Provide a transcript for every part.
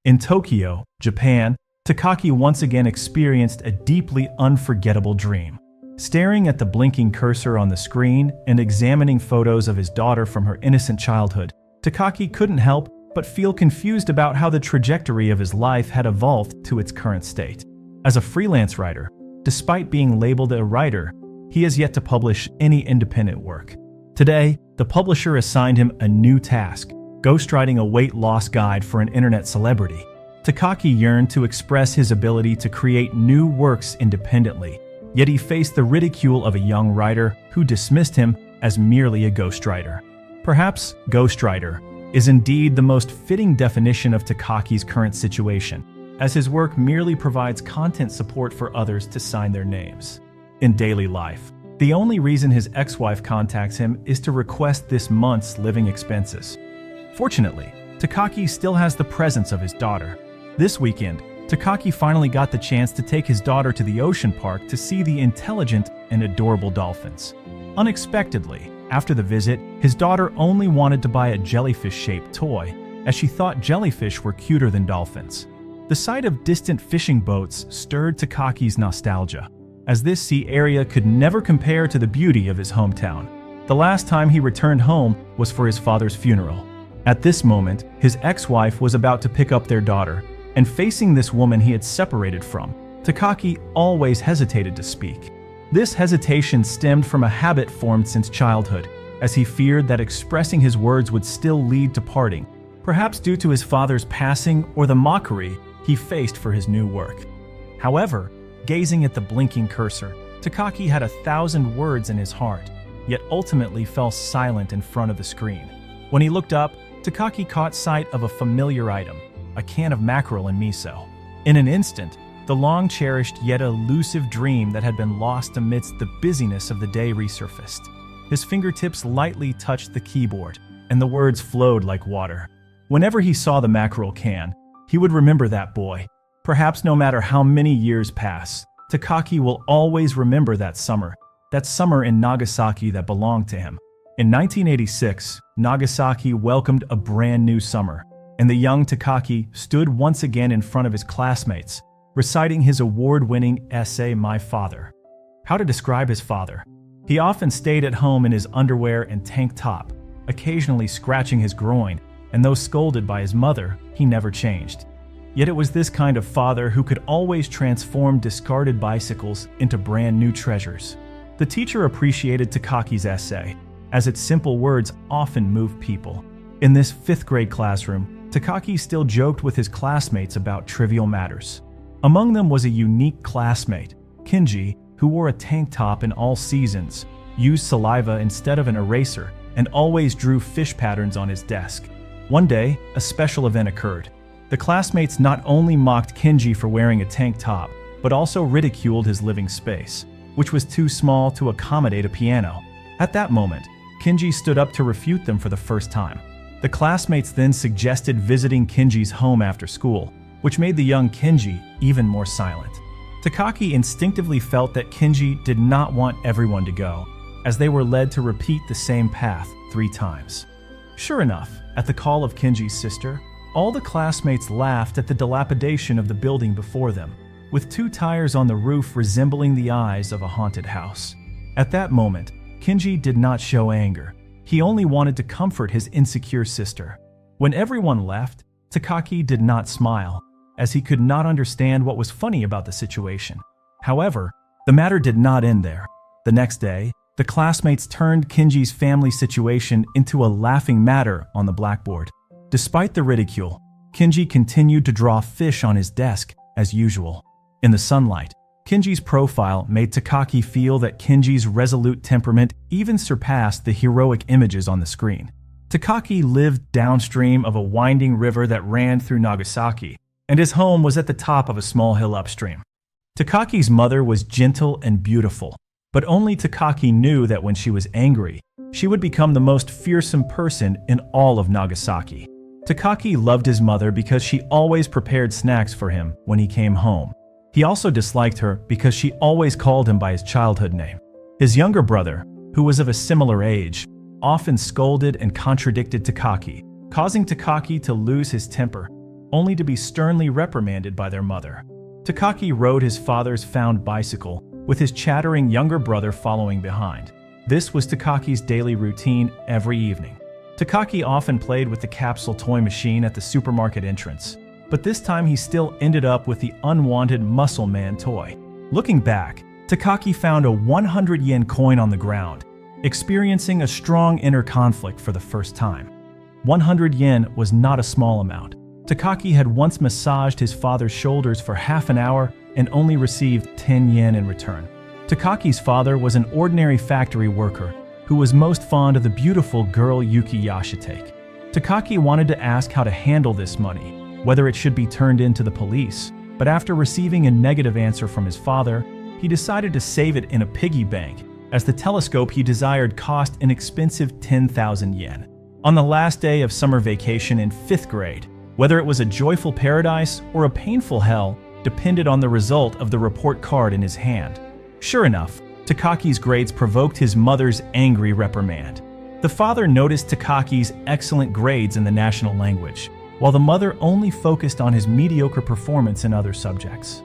In Tokyo, Japan, Takaki once again experienced a deeply unforgettable dream. Staring at the blinking cursor on the screen and examining photos of his daughter from her innocent childhood, Takaki couldn't help but feel confused about how the trajectory of his life had evolved to its current state. As a freelance writer, despite being labeled a writer, he has yet to publish any independent work. Today, the publisher assigned him a new task, ghostwriting a weight loss guide for an internet celebrity. Takaki yearned to express his ability to create new works independently, yet he faced the ridicule of a young writer who dismissed him as merely a ghostwriter. Perhaps ghostwriter is indeed the most fitting definition of Takaki's current situation, as his work merely provides content support for others to sign their names. In daily life, the only reason his ex-wife contacts him is to request this month's living expenses. Fortunately, Takaki still has the presence of his daughter. This weekend, Takaki finally got the chance to take his daughter to the ocean park to see the intelligent and adorable dolphins. Unexpectedly, after the visit, his daughter only wanted to buy a jellyfish-shaped toy, as she thought jellyfish were cuter than dolphins. The sight of distant fishing boats stirred Takaki's nostalgia, as this sea area could never compare to the beauty of his hometown. The last time he returned home was for his father's funeral. At this moment, his ex-wife was about to pick up their daughter, and facing this woman he had separated from, Takaki always hesitated to speak. This hesitation stemmed from a habit formed since childhood, as he feared that expressing his words would still lead to parting, perhaps due to his father's passing or the mockery he faced for his new work. However, gazing at the blinking cursor, Takaki had 1,000 words in his heart, yet ultimately fell silent in front of the screen. When he looked up, Takaki caught sight of a familiar item, a can of mackerel and miso. In an instant, the long-cherished yet elusive dream that had been lost amidst the busyness of the day resurfaced. His fingertips lightly touched the keyboard, and the words flowed like water. Whenever he saw the mackerel can, he would remember that boy. Perhaps no matter how many years pass, Takaki will always remember that summer in Nagasaki that belonged to him. In 1986, Nagasaki welcomed a brand new summer, and the young Takaki stood once again in front of his classmates, reciting his award-winning essay, My Father. How to describe his father? He often stayed at home in his underwear and tank top, occasionally scratching his groin, and though scolded by his mother, he never changed. Yet it was this kind of father who could always transform discarded bicycles into brand new treasures. The teacher appreciated Takaki's essay, as its simple words often moved people. In this 5th grade classroom, Takaki still joked with his classmates about trivial matters. Among them was a unique classmate, K&J, who wore a tank top in all seasons, used saliva instead of an eraser, and always drew fish patterns on his desk. One day, a special event occurred. The classmates not only mocked K&J for wearing a tank top, but also ridiculed his living space, which was too small to accommodate a piano. At that moment, K&J stood up to refute them for the first time. The classmates then suggested visiting K&J's home after school, which made the young K&J even more silent. Takaki instinctively felt that K&J did not want everyone to go, as they were led to repeat the same path 3 times. Sure enough, at the call of K&J's sister, all the classmates laughed at the dilapidation of the building before them, with 2 tires on the roof resembling the eyes of a haunted house. At that moment, K&J did not show anger. He only wanted to comfort his insecure sister. When everyone left, Takaki did not smile, as he could not understand what was funny about the situation. However, the matter did not end there. The next day, the classmates turned K&J's family situation into a laughing matter on the blackboard. Despite the ridicule, K&J continued to draw fish on his desk as usual. In the sunlight, K&J's profile made Takaki feel that K&J's resolute temperament even surpassed the heroic images on the screen. Takaki lived downstream of a winding river that ran through Nagasaki, and his home was at the top of a small hill upstream. Takaki's mother was gentle and beautiful, but only Takaki knew that when she was angry, she would become the most fearsome person in all of Nagasaki. Takaki loved his mother because she always prepared snacks for him when he came home. He also disliked her because she always called him by his childhood name. His younger brother, who was of a similar age, often scolded and contradicted Takaki, causing Takaki to lose his temper. only to be sternly reprimanded by their mother. Takaki rode his father's found bicycle, with his chattering younger brother following behind. This was Takaki's daily routine every evening. Takaki often played with the capsule toy machine at the supermarket entrance, but this time he still ended up with the unwanted Muscle Man toy. Looking back, Takaki found a 100 yen coin on the ground, experiencing a strong inner conflict for the first time. 100 yen was not a small amount. Takaki had once massaged his father's shoulders for half an hour and only received 10 yen in return. Takaki's father was an ordinary factory worker who was most fond of the beautiful girl Yuki Yashitake. Takaki wanted to ask how to handle this money, whether it should be turned into the police, but after receiving a negative answer from his father, he decided to save it in a piggy bank, as the telescope he desired cost an expensive 10,000 yen. On the last day of summer vacation in 5th grade, whether it was a joyful paradise or a painful hell depended on the result of the report card in his hand. Sure enough, Takaki's grades provoked his mother's angry reprimand. The father noticed Takaki's excellent grades in the national language, while the mother only focused on his mediocre performance in other subjects.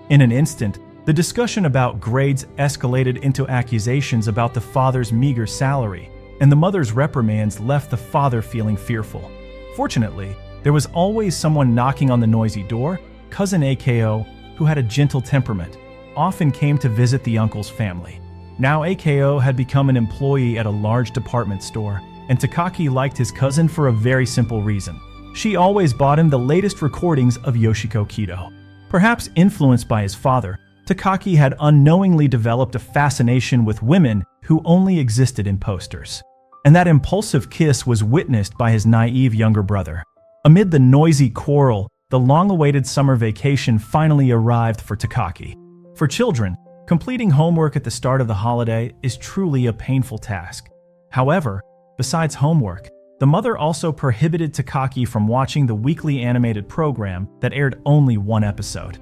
In an instant, the discussion about grades escalated into accusations about the father's meager salary, and the mother's reprimands left the father feeling fearful. Fortunately, there was always someone knocking on the noisy door. Cousin Ako, who had a gentle temperament, often came to visit the uncle's family. Now Ako had become an employee at a large department store, and Takaki liked his cousin for a very simple reason. She always bought him the latest recordings of Yoshiko Kido. Perhaps influenced by his father, Takaki had unknowingly developed a fascination with women who only existed in posters. And that impulsive kiss was witnessed by his naive younger brother. Amid the noisy quarrel, the long-awaited summer vacation finally arrived for Takaki. For children, completing homework at the start of the holiday is truly a painful task. However, besides homework, the mother also prohibited Takaki from watching the weekly animated program that aired only one episode.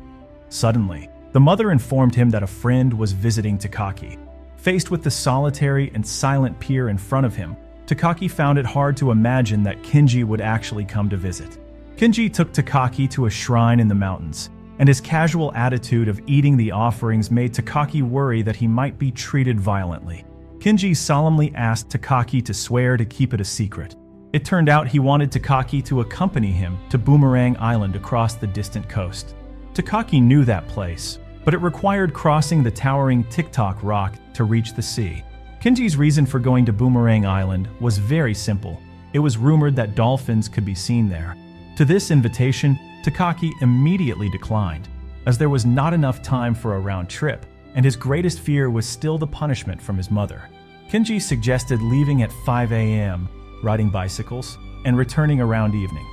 Suddenly, the mother informed him that a friend was visiting Takaki. Faced with the solitary and silent pier in front of him, Takaki found it hard to imagine that Kenji would actually come to visit. Kenji took Takaki to a shrine in the mountains, and his casual attitude of eating the offerings made Takaki worry that he might be treated violently. Kenji solemnly asked Takaki to swear to keep it a secret. It turned out he wanted Takaki to accompany him to Boomerang Island across the distant coast. Takaki knew that place, but it required crossing the towering Tick-Tock Rock to reach the sea. Kenji's reason for going to Boomerang Island was very simple. It was rumored that dolphins could be seen there. To this invitation, Takaki immediately declined, as there was not enough time for a round trip, and his greatest fear was still the punishment from his mother. Kenji suggested leaving at 5 a.m., riding bicycles, and returning around evening.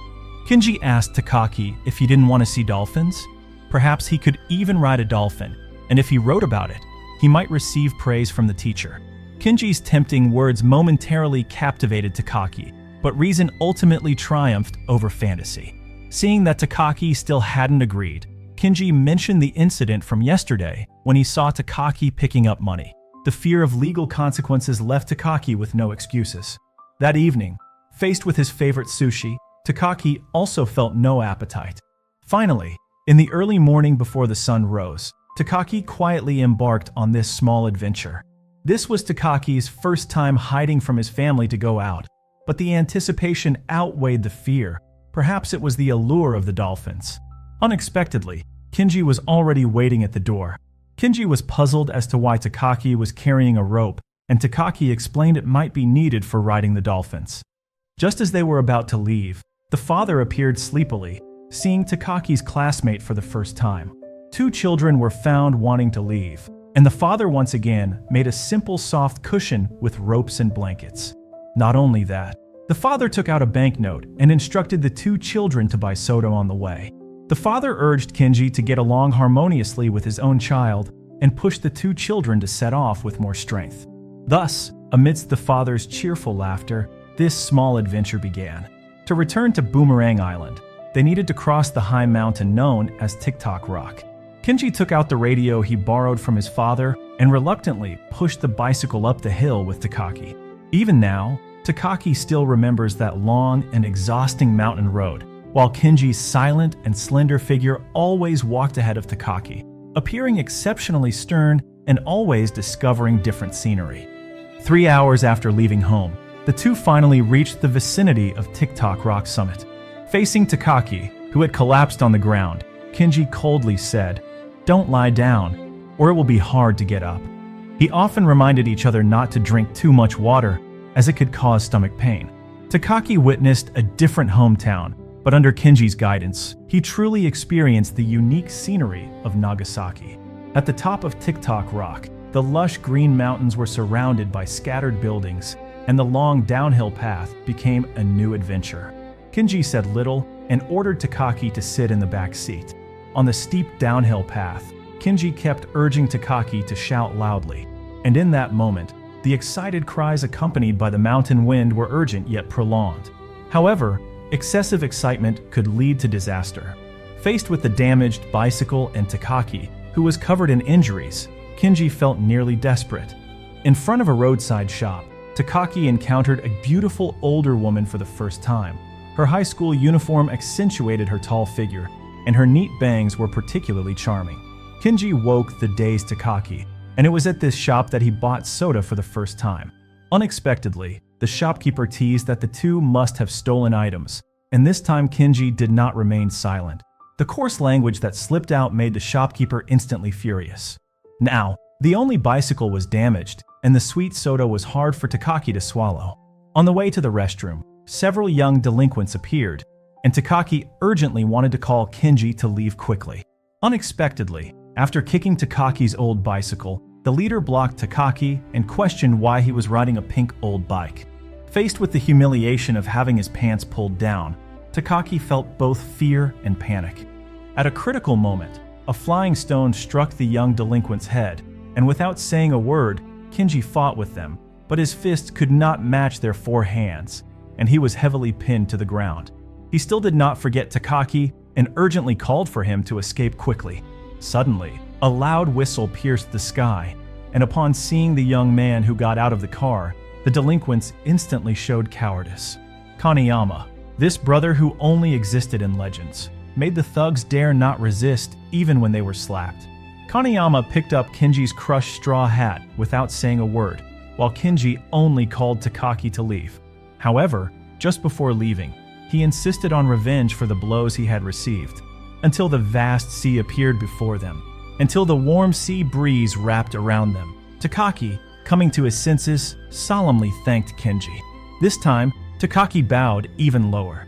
Kenji asked Takaki if he didn't want to see dolphins. Perhaps he could even ride a dolphin, and if he wrote about it, he might receive praise from the teacher. Kenji's tempting words momentarily captivated Takaki, but reason ultimately triumphed over fantasy. Seeing that Takaki still hadn't agreed, Kenji mentioned the incident from yesterday when he saw Takaki picking up money. The fear of legal consequences left Takaki with no excuses. That evening, faced with his favorite sushi, Takaki also felt no appetite. Finally, in the early morning before the sun rose, Takaki quietly embarked on this small adventure. This was Takaki's first time hiding from his family to go out, but the anticipation outweighed the fear. Perhaps it was the allure of the dolphins. Unexpectedly, Kenji was already waiting at the door. Kenji was puzzled as to why Takaki was carrying a rope, and Takaki explained it might be needed for riding the dolphins. Just as they were about to leave, the father appeared sleepily, seeing Takaki's classmate for the first time. Two children were found wanting to leave, and the father once again made a simple soft cushion with ropes and blankets. Not only that, the father took out a banknote and instructed the two children to buy soda on the way. The father urged Kenji to get along harmoniously with his own child and pushed the two children to set off with more strength. Thus, amidst the father's cheerful laughter, this small adventure began. To return to Boomerang Island, they needed to cross the high mountain known as Tick-Tock Rock. Kenji took out the radio he borrowed from his father and reluctantly pushed the bicycle up the hill with Takaki. Even now, Takaki still remembers that long and exhausting mountain road, while Kenji's silent and slender figure always walked ahead of Takaki, appearing exceptionally stern and always discovering different scenery. 3 hours after leaving home, the two finally reached the vicinity of TikTok Rock Summit. Facing Takaki, who had collapsed on the ground, Kenji coldly said, "Don't lie down, or it will be hard to get up." He often reminded each other not to drink too much water, as it could cause stomach pain. Takaki witnessed a different hometown, but under Kenji's guidance, he truly experienced the unique scenery of Nagasaki. At the top of TikTok Rock, the lush green mountains were surrounded by scattered buildings, and the long downhill path became a new adventure. Kenji said little and ordered Takaki to sit in the back seat. On the steep downhill path, Kenji kept urging Takaki to shout loudly, and in that moment, the excited cries accompanied by the mountain wind were urgent yet prolonged. However, excessive excitement could lead to disaster. Faced with the damaged bicycle and Takaki, who was covered in injuries, Kenji felt nearly desperate. In front of a roadside shop, Takaki encountered a beautiful older woman for the first time. Her high school uniform accentuated her tall figure, and her neat bangs were particularly charming. Kenji woke the dazed Takaki, and it was at this shop that he bought soda for the first time. Unexpectedly, the shopkeeper teased that the two must have stolen items, and this time Kenji did not remain silent. The coarse language that slipped out made the shopkeeper instantly furious. Now, the only bicycle was damaged, and the sweet soda was hard for Takaki to swallow. On the way to the restroom, several young delinquents appeared, and Takaki urgently wanted to call Kenji to leave quickly. Unexpectedly, after kicking Takaki's old bicycle, the leader blocked Takaki and questioned why he was riding a pink old bike. Faced with the humiliation of having his pants pulled down, Takaki felt both fear and panic. At a critical moment, a flying stone struck the young delinquent's head, and without saying a word, Kenji fought with them, but his fists could not match their 4 hands, and he was heavily pinned to the ground. He still did not forget Takaki and urgently called for him to escape quickly. Suddenly, a loud whistle pierced the sky, and upon seeing the young man who got out of the car, the delinquents instantly showed cowardice. Kaneyama, this brother who only existed in legends, made the thugs dare not resist even when they were slapped. Kaneyama picked up Kenji's crushed straw hat without saying a word, while Kenji only called Takaki to leave. However, just before leaving, he insisted on revenge for the blows he had received, until the vast sea appeared before them, until the warm sea breeze wrapped around them. Takaki, coming to his senses, solemnly thanked Kenji. This time, Takaki bowed even lower.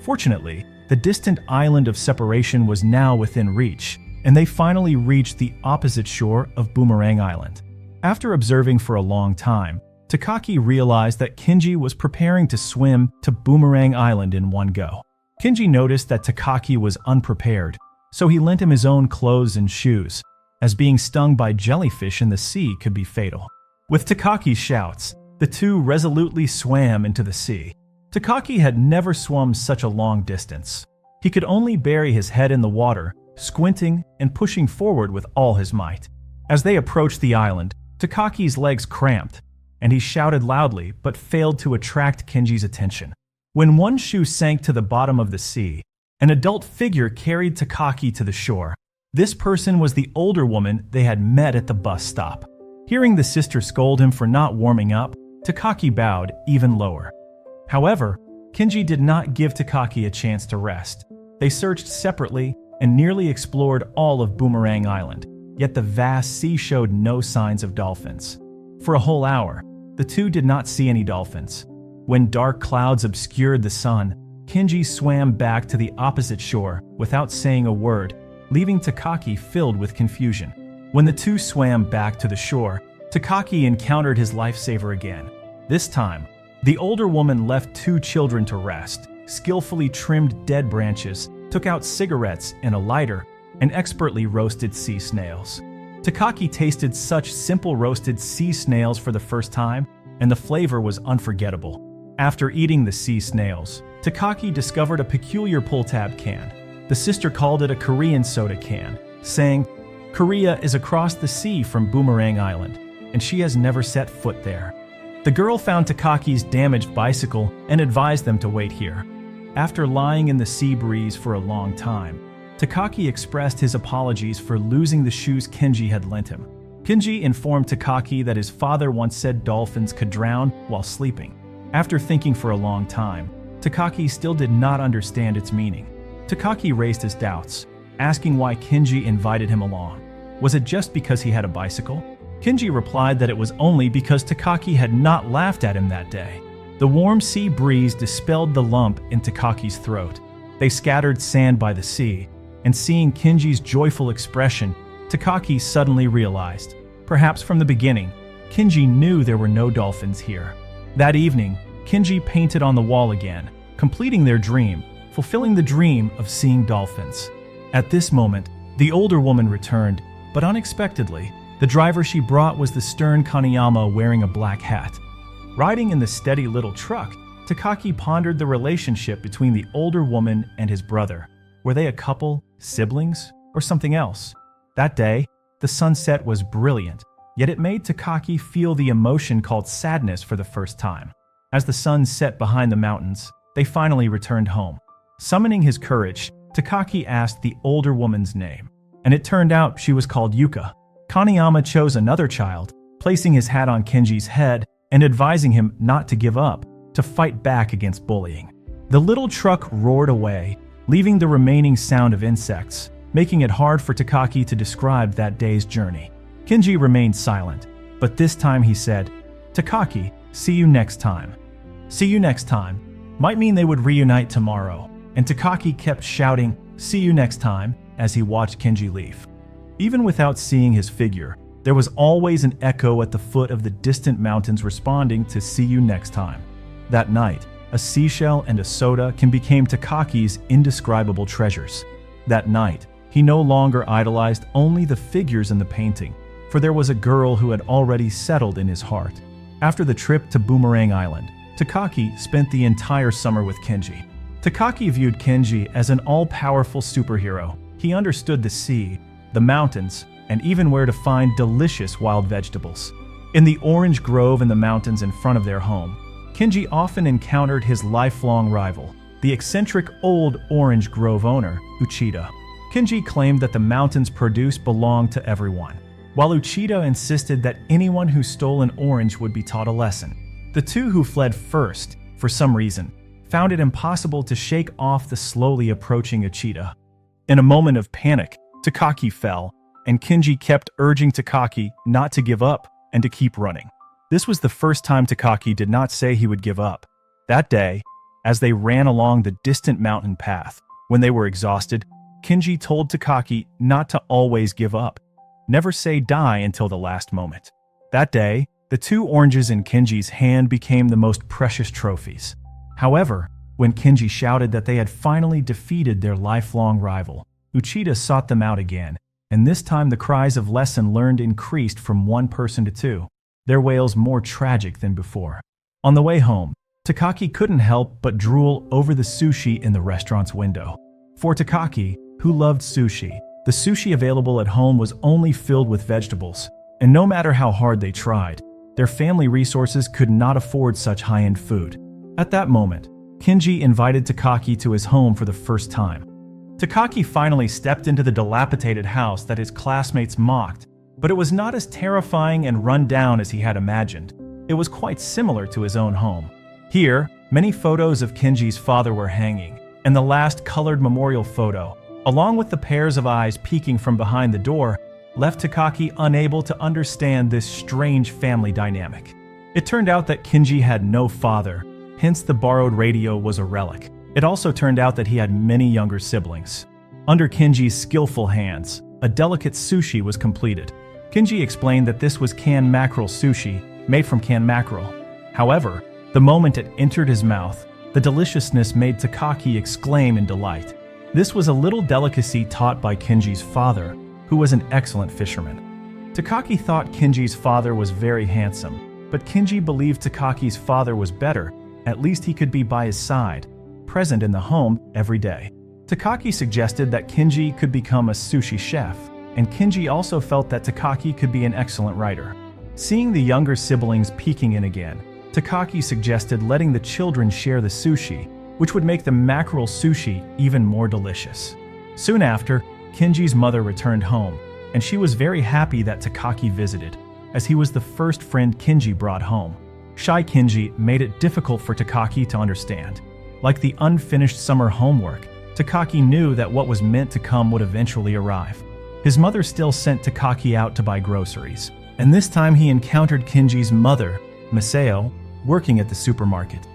Fortunately, the distant island of separation was now within reach, and they finally reached the opposite shore of Boomerang Island. After observing for a long time, Takaki realized that Kenji was preparing to swim to Boomerang Island in one go. Kenji noticed that Takaki was unprepared, so he lent him his own clothes and shoes, as being stung by jellyfish in the sea could be fatal. With Takaki's shouts, the two resolutely swam into the sea. Takaki had never swum such a long distance. He could only bury his head in the water, squinting and pushing forward with all his might. As they approached the island, Takaki's legs cramped, and he shouted loudly but failed to attract Kenji's attention. When one shoe sank to the bottom of the sea, an adult figure carried Takaki to the shore. This person was the older woman they had met at the bus stop. Hearing the sister scold him for not warming up, Takaki bowed even lower. However, Kenji did not give Takaki a chance to rest. They searched separately and nearly explored all of Boomerang Island, yet the vast sea showed no signs of dolphins. For a whole hour, the two did not see any dolphins. When dark clouds obscured the sun, Kenji swam back to the opposite shore without saying a word, leaving Takaki filled with confusion. When the two swam back to the shore, Takaki encountered his lifesaver again. This time, the older woman left 2 children to rest, skillfully trimmed dead branches, took out cigarettes and a lighter, and expertly roasted sea snails. Takaki tasted such simple roasted sea snails for the first time, and the flavor was unforgettable. After eating the sea snails, Takaki discovered a peculiar pull-tab can. The sister called it a Korean soda can, saying, "Korea is across the sea from Boomerang Island, and she has never set foot there." The girl found Takaki's damaged bicycle and advised them to wait here. After lying in the sea breeze for a long time, Takaki expressed his apologies for losing the shoes K&J had lent him. K&J informed Takaki that his father once said dolphins could drown while sleeping. After thinking for a long time, Takaki still did not understand its meaning. Takaki raised his doubts, asking why K&J invited him along. Was it just because he had a bicycle? K&J replied that it was only because Takaki had not laughed at him that day. The warm sea breeze dispelled the lump in Takaki's throat. They scattered sand by the sea, and seeing K&J's joyful expression, Takaki suddenly realized, perhaps from the beginning, K&J knew there were no dolphins here. That evening, K&J painted on the wall again, completing their dream, fulfilling the dream of seeing dolphins. At this moment, the older woman returned, but unexpectedly, the driver she brought was the stern Kaneyama wearing a black hat. Riding in the steady little truck, Takaki pondered the relationship between the older woman and his brother. Were they a couple, siblings, or something else? That day, the sunset was brilliant, yet it made Takaki feel the emotion called sadness for the first time. As the sun set behind the mountains, they finally returned home. Summoning his courage, Takaki asked the older woman's name, and it turned out she was called Yuka. Kaneyama chose another child, placing his hat on K&J's head and advising him not to give up, to fight back against bullying. The little truck roared away, leaving the remaining sound of insects, making it hard for Takaki to describe that day's journey. K&J remained silent, but this time he said, "Takaki, see you next time." "See you next time" might mean they would reunite tomorrow, and Takaki kept shouting, "See you next time," as he watched K&J leave. Even without seeing his figure, there was always an echo at the foot of the distant mountains responding to "see you next time." That night, a seashell and a soda became Takaki's indescribable treasures. That night, he no longer idolized only the figures in the painting, for there was a girl who had already settled in his heart. After the trip to Boomerang Island, Takaki spent the entire summer with K&J. Takaki viewed K&J as an all-powerful superhero. He understood the sea, the mountains, and even where to find delicious wild vegetables. In the orange grove in the mountains in front of their home, K&J often encountered his lifelong rival, the eccentric old orange grove owner, Uchida. K&J claimed that the mountain's produce belonged to everyone, while Uchida insisted that anyone who stole an orange would be taught a lesson. The two who fled first, for some reason, found it impossible to shake off the slowly approaching Uchida. In a moment of panic, Takaki fell, and K&J kept urging Takaki not to give up and to keep running. This was the first time Takaki did not say he would give up. That day, as they ran along the distant mountain path, when they were exhausted, K&J told Takaki not to always give up. Never say die until the last moment. That day, the two oranges in K&J's hand became the most precious trophies. However, when K&J shouted that they had finally defeated their lifelong rival, Uchida sought them out again, and this time the cries of lesson learned increased from one person to two, their wails more tragic than before. On the way home, Takaki couldn't help but drool over the sushi in the restaurant's window. For Takaki, who loved sushi, the sushi available at home was only filled with vegetables, and no matter how hard they tried, their family resources could not afford such high-end food. At that moment, K&J invited Takaki to his home for the first time. Takaki finally stepped into the dilapidated house that his classmates mocked, but it was not as terrifying and run down as he had imagined. It was quite similar to his own home. Here, many photos of K&J's father were hanging, and the last colored memorial photo, along with the pairs of eyes peeking from behind the door, left Takaki unable to understand this strange family dynamic. It turned out that K&J had no father, hence the borrowed radio was a relic. It also turned out that he had many younger siblings. Under K&J's skillful hands, a delicate sushi was completed. K&J explained that this was canned mackerel sushi, made from canned mackerel. However, the moment it entered his mouth, the deliciousness made Takaki exclaim in delight. This was a little delicacy taught by K&J's father, who was an excellent fisherman. Takaki thought K&J's father was very handsome, but K&J believed Takaki's father was better. At least he could be by his side, present in the home every day. Takaki suggested that K&J could become a sushi chef, and K&J also felt that Takaki could be an excellent writer. Seeing the younger siblings peeking in again, Takaki suggested letting the children share the sushi, which would make the mackerel sushi even more delicious. Soon after, Kenji's mother returned home, and she was very happy that Takaki visited, as he was the first friend Kenji brought home. Shy Kenji made it difficult for Takaki to understand. Like the unfinished summer homework, Takaki knew that what was meant to come would eventually arrive. His mother still sent Takaki out to buy groceries, and this time he encountered Kenji's mother, Masao, working at the supermarket.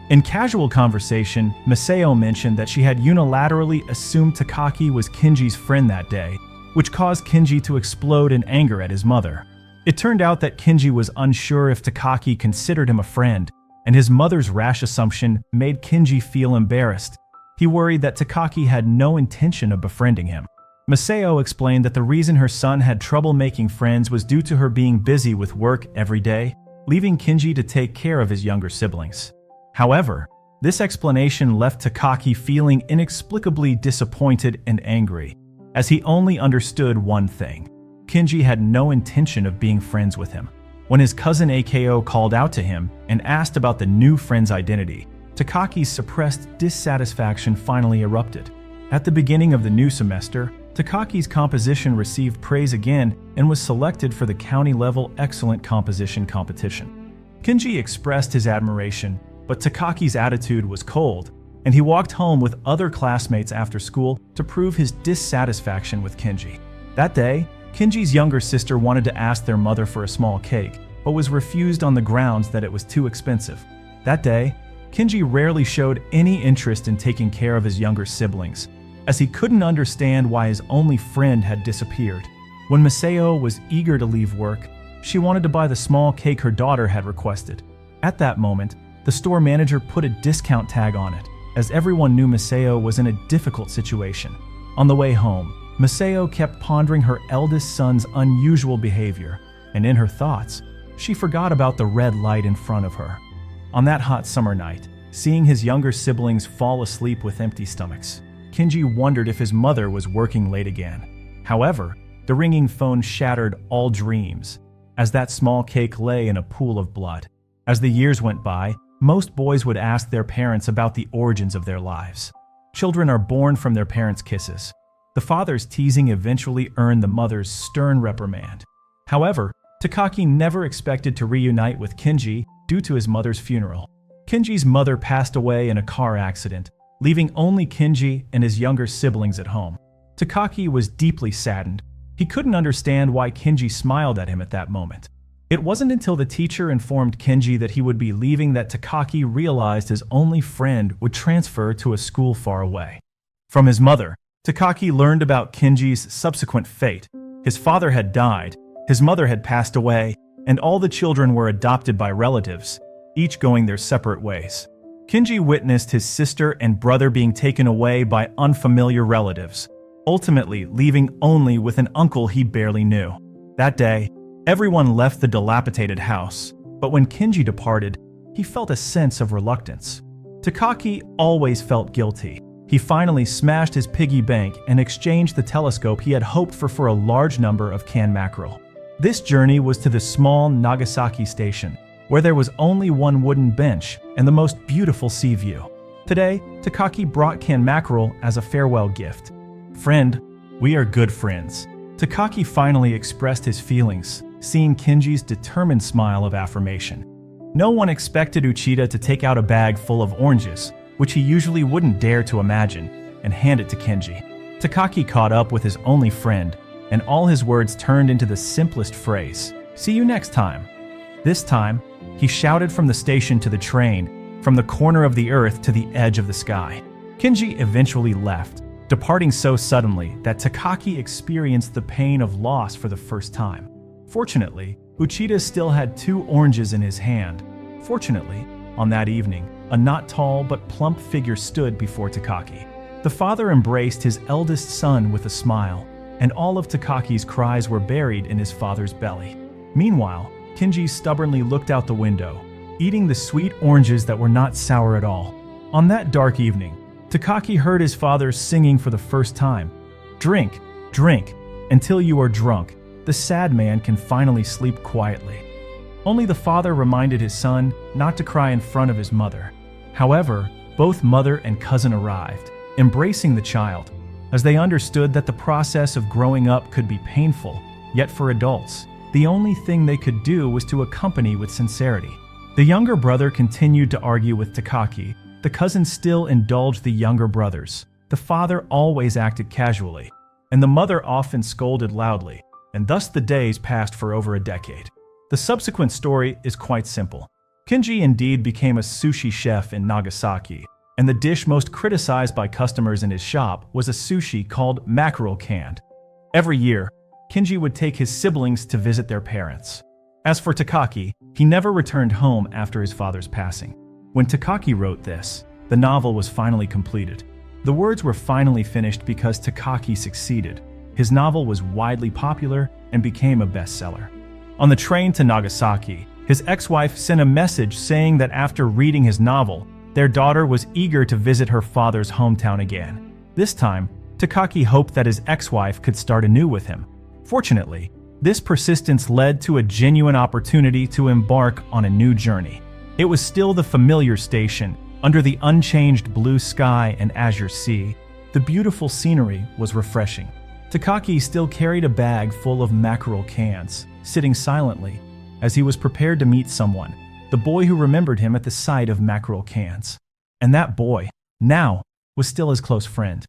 In casual conversation, Masao mentioned that she had unilaterally assumed Takaki was Kenji's friend that day, which caused Kenji to explode in anger at his mother. It turned out that Kenji was unsure if Takaki considered him a friend, and his mother's rash assumption made Kenji feel embarrassed. He worried that Takaki had no intention of befriending him. Masao explained that the reason her son had trouble making friends was due to her being busy with work every day, leaving Kenji to take care of his younger siblings. However, this explanation left Takaki feeling inexplicably disappointed and angry, as he only understood one thing. Kenji had no intention of being friends with him. When his cousin Ako called out to him and asked about the new friend's identity, Takaki's suppressed dissatisfaction finally erupted. At the beginning of the new semester, Takaki's composition received praise again and was selected for the county-level excellent composition competition. Kenji expressed his admiration, but Takaki's attitude was cold, and he walked home with other classmates after school to prove his dissatisfaction with Kenji. That day, Kenji's younger sister wanted to ask their mother for a small cake, but was refused on the grounds that it was too expensive. That day, Kenji rarely showed any interest in taking care of his younger siblings, as he couldn't understand why his only friend had disappeared. When Masao was eager to leave work, she wanted to buy the small cake her daughter had requested. At that moment, the store manager put a discount tag on it, as everyone knew Masao was in a difficult situation. On the way home, Masao kept pondering her eldest son's unusual behavior, and in her thoughts, she forgot about the red light in front of her. On that hot summer night, seeing his younger siblings fall asleep with empty stomachs, Kenji wondered if his mother was working late again. However, the ringing phone shattered all dreams, as that small cake lay in a pool of blood. As the years went by, most boys would ask their parents about the origins of their lives. Children are born from their parents' kisses. The father's teasing eventually earned the mother's stern reprimand. However, Takaki never expected to reunite with Kenji due to his mother's funeral. Kenji's mother passed away in a car accident, leaving only Kenji and his younger siblings at home. Takaki was deeply saddened. He couldn't understand why Kenji smiled at him at that moment. It wasn't until the teacher informed Kenji that he would be leaving that Takaki realized his only friend would transfer to a school far away. From his mother, Takaki learned about Kenji's subsequent fate. His father had died, his mother had passed away, and all the children were adopted by relatives, each going their separate ways. Kenji witnessed his sister and brother being taken away by unfamiliar relatives, ultimately leaving only with an uncle he barely knew. That day, everyone left the dilapidated house, but when Kenji departed, he felt a sense of reluctance. Takaki always felt guilty. He finally smashed his piggy bank and exchanged the telescope he had hoped for a large number of canned mackerel. This journey was to the small Nagasaki station, where there was only one wooden bench and the most beautiful sea view. Today, Takaki brought canned mackerel as a farewell gift. "Friend, we are good friends." Takaki finally expressed his feelings, seeing Kenji's determined smile of affirmation. No one expected Uchida to take out a bag full of oranges, which he usually wouldn't dare to imagine, and hand it to Kenji. Takaki caught up with his only friend, and all his words turned into the simplest phrase, "See you next time." This time, he shouted from the station to the train, from the corner of the earth to the edge of the sky. Kenji eventually left, departing so suddenly that Takaki experienced the pain of loss for the first time. Fortunately, Uchida still had 2 oranges in his hand. Fortunately, on that evening, a not tall but plump figure stood before Takaki. The father embraced his eldest son with a smile, and all of Takaki's cries were buried in his father's belly. Meanwhile, Kenji stubbornly looked out the window, eating the sweet oranges that were not sour at all. On that dark evening, Takaki heard his father singing for the first time. "Drink, drink, until you are drunk. The sad man can finally sleep quietly." Only the father reminded his son not to cry in front of his mother. However, Both mother and cousin arrived, embracing the child, as they understood that the process of growing up could be painful, yet for adults, the only thing they could do was to accompany with sincerity. The younger brother continued to argue with Takaki. The cousin still indulged the younger brothers. The father always acted casually, and the mother often scolded loudly, and thus the days passed for over a decade. The subsequent story is quite simple. Kenji indeed became a sushi chef in Nagasaki, and the dish most criticized by customers in his shop was a sushi called mackerel canned. Every year, Kenji would take his siblings to visit their parents. As for Takaki, he never returned home after his father's passing. When Takaki wrote this, the novel was finally completed. The words were finally finished because Takaki succeeded. His novel was widely popular and became a bestseller. On the train to Nagasaki, his ex-wife sent a message saying that after reading his novel, their daughter was eager to visit her father's hometown again. This time, Takaki hoped that his ex-wife could start anew with him. Fortunately, this persistence led to a genuine opportunity to embark on a new journey. It was still the familiar station, under the unchanged blue sky and azure sea. The beautiful scenery was refreshing. Takaki still carried a bag full of mackerel cans, sitting silently, as he was prepared to meet someone, the boy who remembered him at the sight of mackerel cans. And that boy, now, was still his close friend.